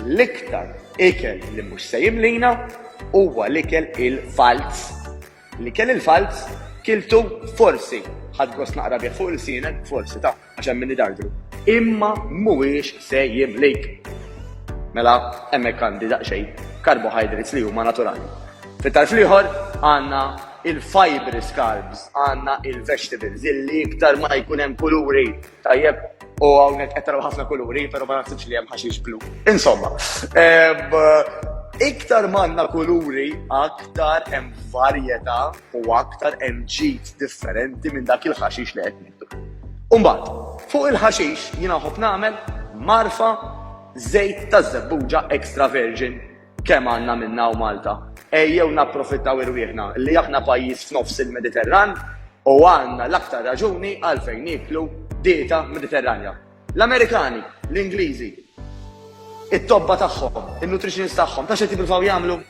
l-iktar ikel li mhux se jimlina huwa l-ikel il-falz. L-ikel il-falz kiltu forsi ħadd gost naqra bih fuq il-sienek, forsi ta' għax hemm min idardru. Imma mhuwiex se jimlik. Mela hemmhekk għandi daqsxejn carbohydrates li huma naturali. Fit-tarf ieħor għandna il-fibrous carbs, għandna il-vegetables, illi iktar ma jkun hemm kuluri. Tajjeb, u hawnhekk qed taraw ħafna kuluri, però ma naħsibx li hemm ħaxix blu. Insomma, iktar manna kuluri, aktar hemm varjetà u aktar hemm ġid differenti minn dak il-ħaxix li qed nieħdu. Imbagħad, fuq il-ħaxix jiena ħobb nagħmel marfa żejt ta' żebbuġa extra virgin kemm għandna minnha u Malta. Ejjew napprofittaw irwieħna li aħna pajjiż f'nofs il-Mediterran u għandna l-aktar raġuni għalfejn niklu dieta Mediterranja. L-Amerikani, l-Ingliżi, it-tobba tagħhom, in-nutritionist tagħhom, ta' xed jippruvaw jagħmlu?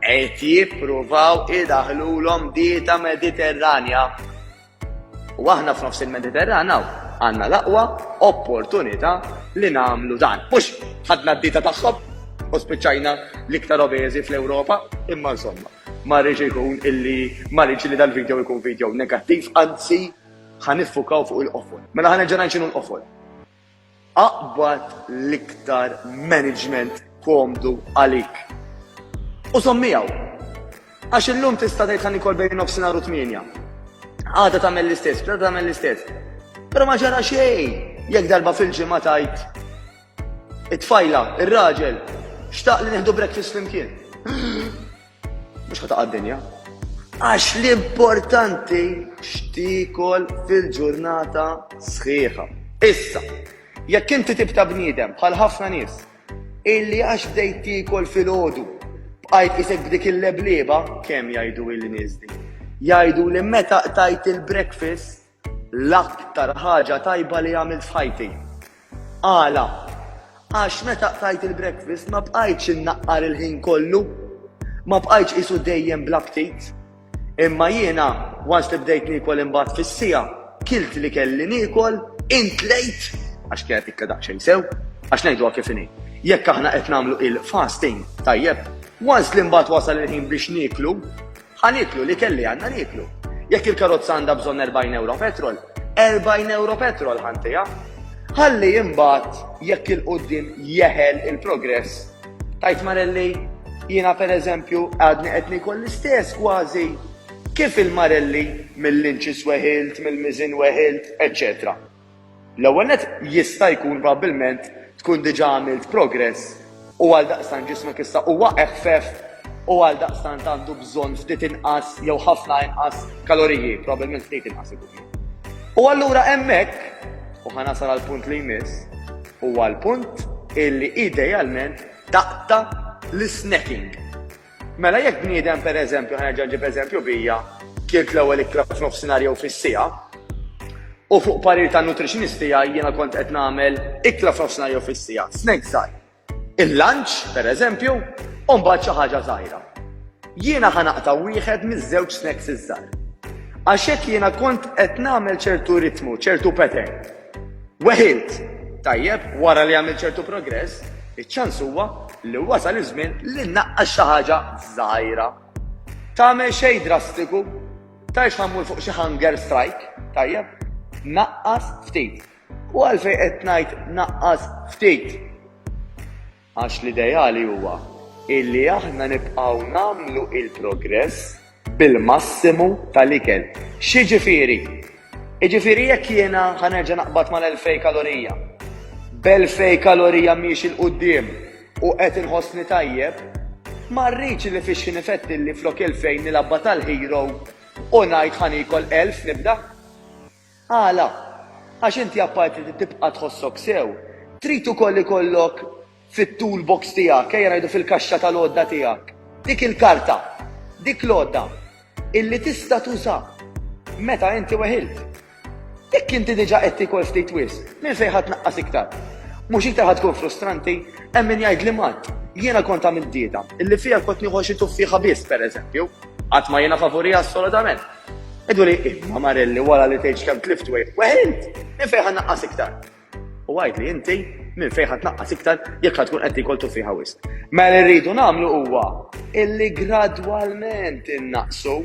Qed jippruvaw idaħħlulhom dieta Mediterranja. U aħna f'nofs il-Mediterran għandna l-aqwa opportunità li nagħmlu dan. Mhux ħadna d-dieta tagħhom u spiċċajna l-iktar obeżi fl-Ewropa, imma insomma, ma rridx ikun ma rridx li dal-video jkun video negattiv, anzi ħanifukaw fuq il-qofol. Mela ħanerġa' ngħid x'inhu l-qofol. Aqbad l-iktar management komdu għalik. U sommijaw, għax illum tista' tgħid ħan ikol bejn nofsinhar u 8. Għada tagħmel l-istess, bla tagħmel l-istess. Però ma ġara xejn jekk darba fil-ġimgħa tajt it-tfajla, ir-raġel, xtaq li neħdu breakfast flimkien. Mhux ħataqa' d-dinja. Għax l-importanti x'tikol fil-ġurnata sħiħa. Issa, jekk inti tibta' bniedem bħal ħafna nies illi għax bdejt tikol fil-għodu bqajt isek b'dik il-leblieba kemm jgħidu il-nies di. Jgħidu li meta qtajt il-breakfast l-aktar ħaġa tajba li għamilt f'ħajti. Għala, għax meta qtajt il-breakfast ma bqajtx innaqqar il-ħin kollu, ma bqajtx isu dejjem bla ftit. Imma jiena, once li bdejt nikol imbagħad fis-sija, kilt li kelli nikol, intlejt, għax kienet ikka daqsxejn sew, għax ngħiduha kif inhi. Jekk aħna qed nagħmlu il-fasting, tajjeb, once li mbagħad wasal il-ħin biex niklu, ħaniklu li kelli għandna niklu. Jekk il-karozza għandha bżonn 40 euro petrol, 40 euro petrol ħantija. Ħalli imbagħad jekk il-qudiem jeħel il-progress. Tajt Marelli, jiena pereżempju għadni qed nikol l-istess kważi kif il-Marelli mill-inċis weħilt, mill-miżin weħilt, etc. L-ewwel nett jista' jkun probabbilment tkun diġà għamilt progress u għal daqstant ġismek issa huwa eħfef u għal daqstant għandu bżonn ftit inqas jew ħafna inqas kaloriji, probabbilment ftit inqas ikun. U allura hemmhekk u ħanasal għal-punt li jmiss, huwa l-punt illi idealment taqta l-snacking. Mela jekk bniedem pereżempju, ħanerġa' nġib eżempju bija, kielt l-ewwel ikla f'nofsinhar jew fis-sija, u fuq parir ta' nutritionist tiegħi jiena kont qed nagħmel ikla f'nofsinhar jew fis-sija, snack żgħir. Il-lunch, pereżempju, u mbagħad xi ħaġa żgħira. Jiena ħanaqta' wieħed miż-żewġ snacks iż-żgħar. Għax hekk jiena kont qed nagħmel ċertu ritmu, ċertu pattern. Weħilt, tajjeb, wara li għamil ċertu progress, iċ-ċans huwa li wasal iż-żmien li naqqas xi ħaġa żgħira. Tagħmel xejn drastiku, tgħix ħammur fuq xi hunger strike, tajjeb, naqqas ftit. U għalfejn qed ngħid naqqas ftit. Għax l-ideali huwa illi aħna nibqgħu nagħmlu il-progress bil-massimu tal-ikel. X'jiġifieri? Iġifieri jekk jiena ħanerġa' naqbad mal-2000 kalorija. B'2000 kalorija mhix il-qudiem u qed inħossni tajjeb, ma rridx li fix nifetti li flok 2000 nilabba tal-hero u ngħid ħanikol 1000 nibda. Għala, għax inti apparti tibqa' tħossok sew, trid ukoll ikollok fit-toolbox tiegħek, ejja ngħidu fil-kaxxa tal-għodda tiegħek. Dik il-karta, dik l-għodda illi tista' tuża meta inti weħilt. Jekk inti diġà qed tikol ftit wisq, minn fejn ħadd naqqas iktar. Mhux iktar ħadd tkun frustranti, hemm min jgħid li mat. Jiena kont għamilt dieta, illi fiha kont nieħu xi tuffieħa biss pereżempju, qatt ma jiena favorija assolutament. Idu li, imma Marelli wara li tgħid kemm tlift weight, weħilt, minn fejn ħanaqqas iktar. U għid li inti minn fejn ħadd tnaqqas iktar jekk ħadd tkun qed tikol tuffiha wisq. Mela rridu nagħmlu huwa illi gradwalment innaqsu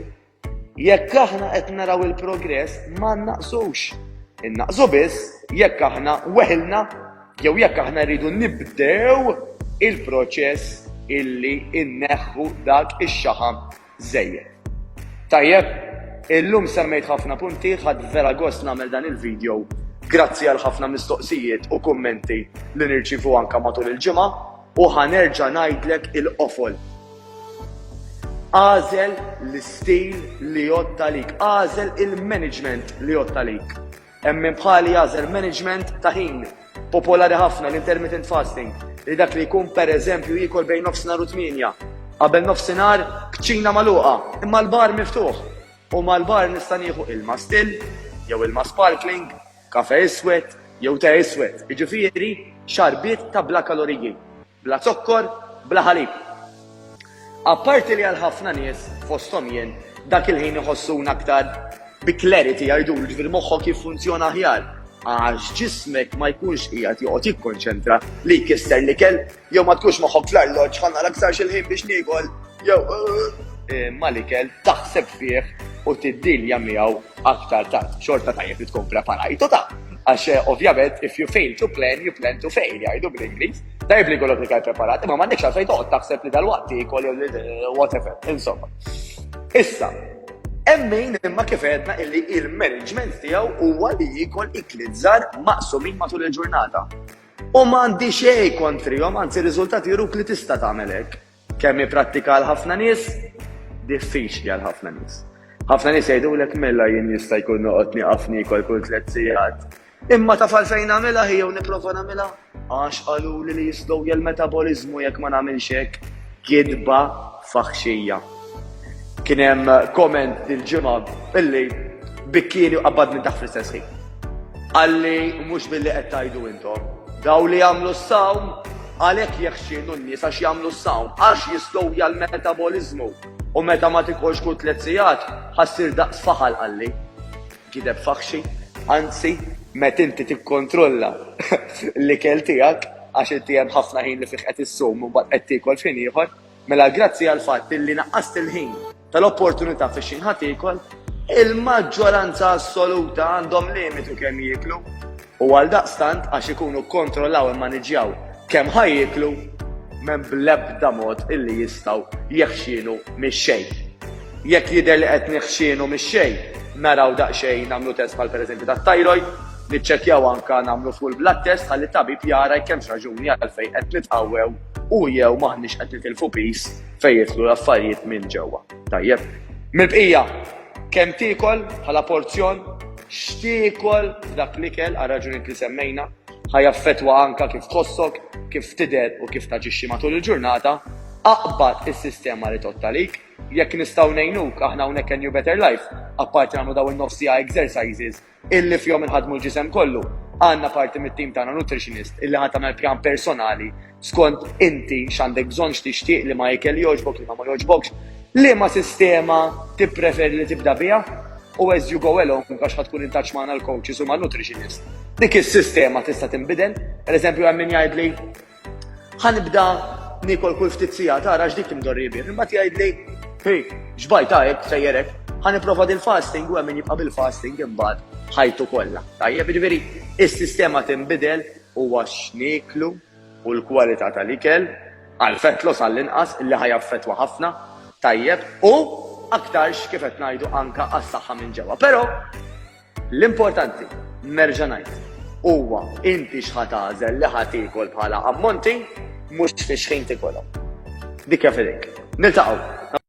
jekk aħna qed naraw il-progress ma nnaqsux. Innaqsu biss jekk aħna weħilna jew jekk aħna rridu nibdew il-proċess illi inneħħu dak ix-xaħam żejjed. Tajjeb, illum semmejt ħafna punti, ħadd vera gost nagħmel dan il-video grazzi għal ħafna mistoqsijiet u kummenti li nirċivu anke matul il-ġimgħa u ħanerġa' ngħidlek il-qofol. Għażel l-istil li jotta lik, għażel il-management li jotta lik. Hemm min bħali għażel management ta' ħin popolari ħafna l-intermittent fasting li dak li jkun pereżempju jiekol bejn nofsinhar u 8. Qabel nofsinhar kċina magħluqa, imma l-bar miftuħ. U mal-bar nista' nieħu ilma still, jew ilma sparkling, kafe iswed, jew te iswed. Jiġifieri xarbiet ta' bla kaloriji, bla zokkor, bla ħalib. Apparti li għal ħafna nies fosthom jien dak il-ħin iħossuna aktar bi clarity jgħidu ġifieri moħħok jiffunzjona aħjar. Għax ġismek ma jkunx qiegħed joqgħod jikkonċentra li jkisser l-ikel jew ma tkunx moħħok fl-arloġġ ħanna l-aktar xil-ħin biex niekol jew ma l-ikel taħseb fih u tiddilja miegħu aktar tard. Xorta tajjeb li tkun preparajtu ta' għax ovvjament if you fail to plan, you plan to fail jgħidu bl-Ingliż. Tajjeb li jkollok l-ikel preparat, imma m'għandekx għalfejn toqgħod taħseb li dal-waqt jikol jew whatever, insomma. Issa, Emmejn imma kif għedna illi il-management tiegħu huwa li jikol ikli żgħar maqsumin matul il-ġurnata. U m'għandi xejn kontrihom, anzi riżultati juruk li tista' tagħmel hekk. Kemm jipprattika għal ħafna nies, diffiċli għal ħafna nies. Ħafna nies jgħidulek mela jien jista' jkun noqgħod nieqaf niekol kull 3 sigħat. Imma tafal fejn nagħmilha jew nipprova nagħmilha għax qaluli li jislowja l-metabolizmu jekk ma nagħmilx hekk kidba faħxija. Kien hemm komment dil-ġimgħa illi bikkieni qabadni taħt fl-istess ħin. Qalli mhux billi qed tgħidu intom, daw li jagħmlu s-sawm għalhekk jeħxinu n-nies għax jagħmlu s-sawm għax jislowja l-metabolizmu u meta ma tikolx kull 3 sigħat ħassir daqs faħal qalli. Kideb faħxi, anzi meta inti tikkontrolla l-ikel tiegħek għax inti hemm ħafna ħin li fih qed issum u mbagħad qed tiekol f'ħin ieħor, mela grazzi għal fatt illi naqqast il-ħin tal-opportunità fiex xi ħadd ikol, il-maġġoranza assoluta għandhom limitu kemm jieklu u għal daqstant għax ikunu kontrollaw immaniġġjaw kemm ħajjiklu m'hemm bl-ebda mod illi jistgħu jeħxienu mix-xejn. Jekk jidher li qed neħxienu mix-xejn, naraw daqsxejn nagħmlu test bħal pereżempju tat-thyroid, niċċekkjaw anke nagħmlu full blood test ħalli tabib jara jkemm raġuni għalfejn qed nitqawwew u jew maħniex qed nitilfu pis fejn jidħlu l-affarijiet minn ġewwa. Tajjeb. Mill-bqija kemm tiekol bħala porzjon, x'tiekol dak l-ikel għal raġunijiet li semmejna ħajaffettwa anke kif tħossok, kif tidher u kif taġixxi matul il-ġurnata, aqbad is-sistema li tottalik. Jekk nistgħu ngħinuk aħna hawnhekk New Better Life, apparti nagħmlu dawn in-nofsija exercises illi fihom inħadmu l-ġisem kollu. Għandna parti mit-tim tagħna nutritionist illi ħadd tagħmel pjan personali skont inti x'għandek bżonn x'tixtieq li ma jikel jogħġbok li ma jogħġbokx, liema sistema tippreferi li tibda biha u as you go along għax tkun intaċ magħna l-coaches u mal-nutritionist. Dik is-sistema tista' tinbidel, pereżempju hemm min jgħidli ħanibda nikol kull ftit sigħat tara x'dik timdorribi, imma tgħidli hej, x'bajt hekk sejjerek, ħanipprova dil-fasting u hemm min jibqa' bil-fasting imbagħad ħajtu kollha. Tajjeb, jiġifieri is-sistema tinbidel huwa x'nieklu u l-kwalità tal-ikel għal fett loss għall-inqas illi ħajaffettwa ħafna, tajjeb, u aktarx kif qed ngħidu anke għas-saħħa minn ġewwa. Però l-importanti nerġa' ngħid huwa inti x'ħad tagħżel li ħadd tiekol bħala ammonti mhux fiex ħin tikolhom. Dik kif dik. Niltaqgħu.